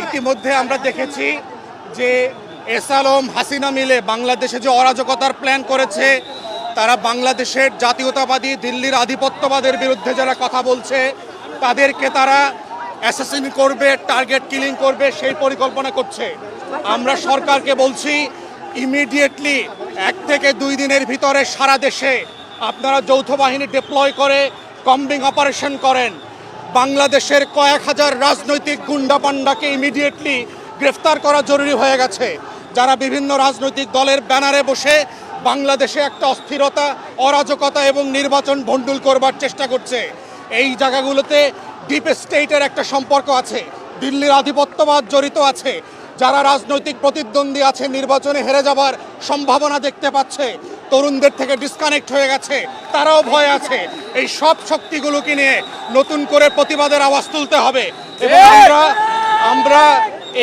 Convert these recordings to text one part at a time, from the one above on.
ইতিমধ্যে আমরা দেখেছি যে এস আলম হাসিনা মিলে বাংলাদেশে যে অরাজকতার প্ল্যান করেছে, তারা বাংলাদেশের জাতীয়তাবাদী দিল্লির আধিপত্যবাদের বিরুদ্ধে যারা কথা বলছে তাদেরকে তারা অ্যাসাসিন করবে, টার্গেট কিলিং করবে, সেই পরিকল্পনা করছে। আমরা সরকারকে বলছি ইমিডিয়েটলি 1 থেকে 2 দিনের ভিতরে সারা দেশে আপনারা যৌথ বাহিনী ডিপ্লয় করে কম্বিং অপারেশন করেন। বাংলাদেশের কয়েক হাজার রাজনৈতিক গুন্ডা পান্ডাকে ইমিডিয়েটলি গ্রেফতার করা জরুরি হয়ে গেছে, যারা বিভিন্ন রাজনৈতিক দলের ব্যানারে বসে বাংলাদেশে একটা অস্থিরতা, অরাজকতা এবং নির্বাচন ভণ্ডুল করবার চেষ্টা করছে। এই জায়গাগুলোতে ডিপ স্টেটের একটা সম্পর্ক আছে, দিল্লির আধিপত্যবাদ জড়িত আছে। যারা রাজনৈতিক প্রতিদ্বন্দ্বী আছে নির্বাচনে হেরে যাবার সম্ভাবনা দেখতে পাচ্ছে, তরুণদের থেকে ডিসকানেক্ট হয়ে গেছে, তারাও ভয় আছে। এই সব শক্তিগুলোকে নিয়ে নতুন করে প্রতিবাদের আওয়াজ তুলতে হবে এবং আমরা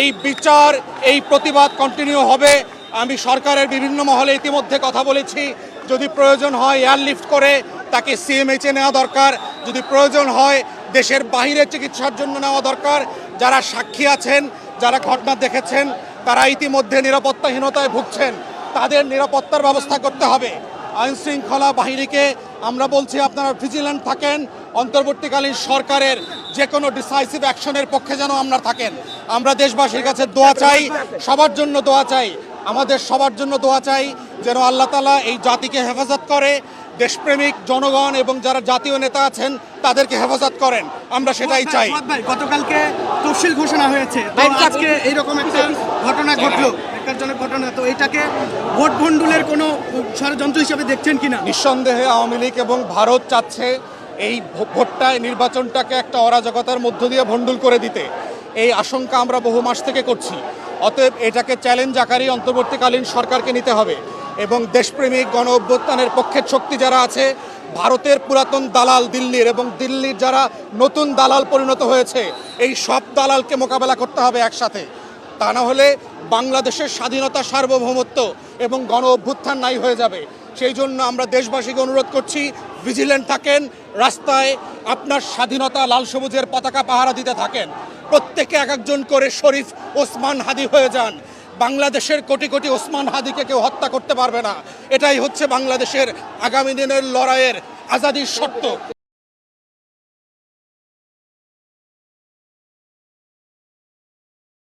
এই বিচার, এই প্রতিবাদ কন্টিনিউ হবে। আমি সরকারের বিভিন্ন মহলে ইতিমধ্যে কথা বলেছি, যদি প্রয়োজন হয় এয়ারলিফট করে তাকে সিএমএইচে নেওয়া দরকার, যদি প্রয়োজন হয় দেশের বাইরে চিকিৎসার জন্য নেওয়া দরকার। যারা সাক্ষী আছেন, যারা ঘটনা দেখেছেন, তারা ইতিমধ্যে নিরাপত্তাহীনতায় ভুগছেন, তাদের নিরাপত্তার ব্যবস্থা করতে হবে। আইন শৃঙ্খলা বাহিনীকে আমরা বলছি আপনারা ভিজিল্যান্ট থাকেন, অন্তর্বর্তীকালীন সরকারের যে কোনো ডিসাইসিভ অ্যাকশনের পক্ষে যেন আমরা থাকেন। আমরা দেশবাসীর কাছে দোয়া চাই, সবার জন্য দোয়া চাই, আমাদের সবার জন্য দোয়া চাই যেন আল্লাহ তাআলা এই জাতিকে হেফাজত করে, দেশপ্রেমিক জনগণ এবং যারা জাতীয় নেতা আছেন তাদেরকে হেফাজত করেন। আমরা সেটাই চাই। গতকালকে তফসিল ঘোষণা হয়েছে, আজকে এইরকম একটা ঘটনা ঘটলো, একজনের ঘটনা, তো এটাকে ভোট ভণ্ডুলের কোনো ষড়যন্ত্র হিসেবে দেখছেন কিনা? নিঃসন্দেহে আওয়ামী লীগ এবং ভারত চাচ্ছে এই ভোটটায়, নির্বাচনটাকে একটা অরাজকতার মধ্য দিয়ে ভণ্ডুল করে দিতে। এই আশঙ্কা আমরা বহু মাস থেকে করছি। অতএব এটাকে চ্যালেঞ্জ আকারে অন্তর্বর্তীকালীন সরকারকে নিতে হবে এবং দেশপ্রেমিক গণ অভ্যুত্থানের পক্ষের শক্তি যারা আছে, ভারতের পুরাতন দালাল দিল্লির এবং দিল্লির যারা নতুন দালাল পরিণত হয়েছে, এই সব দালালকে মোকাবেলা করতে হবে একসাথে। তা না হলে বাংলাদেশের স্বাধীনতা, সার্বভৌমত্ব এবং গণ অভ্যুত্থান নাই হয়ে যাবে। সেই জন্য আমরা দেশবাসীকে অনুরোধ করছি, ভিজিল্যান্ট থাকেন, রাস্তায় আপনার স্বাধীনতা লাল সবুজের পতাকা পাহারা দিতে থাকেন। প্রত্যেকে এক একজন করে শরীফ ওসমান হাদি হয়ে যান। বাংলাদেশের কোটি কোটি ওসমান হাদিকে কেউ হত্যা করতে পারবে না। এটাই হচ্ছে বাংলাদেশের আগামী দিনের লড়াইয়ের আজাদির শর্ত।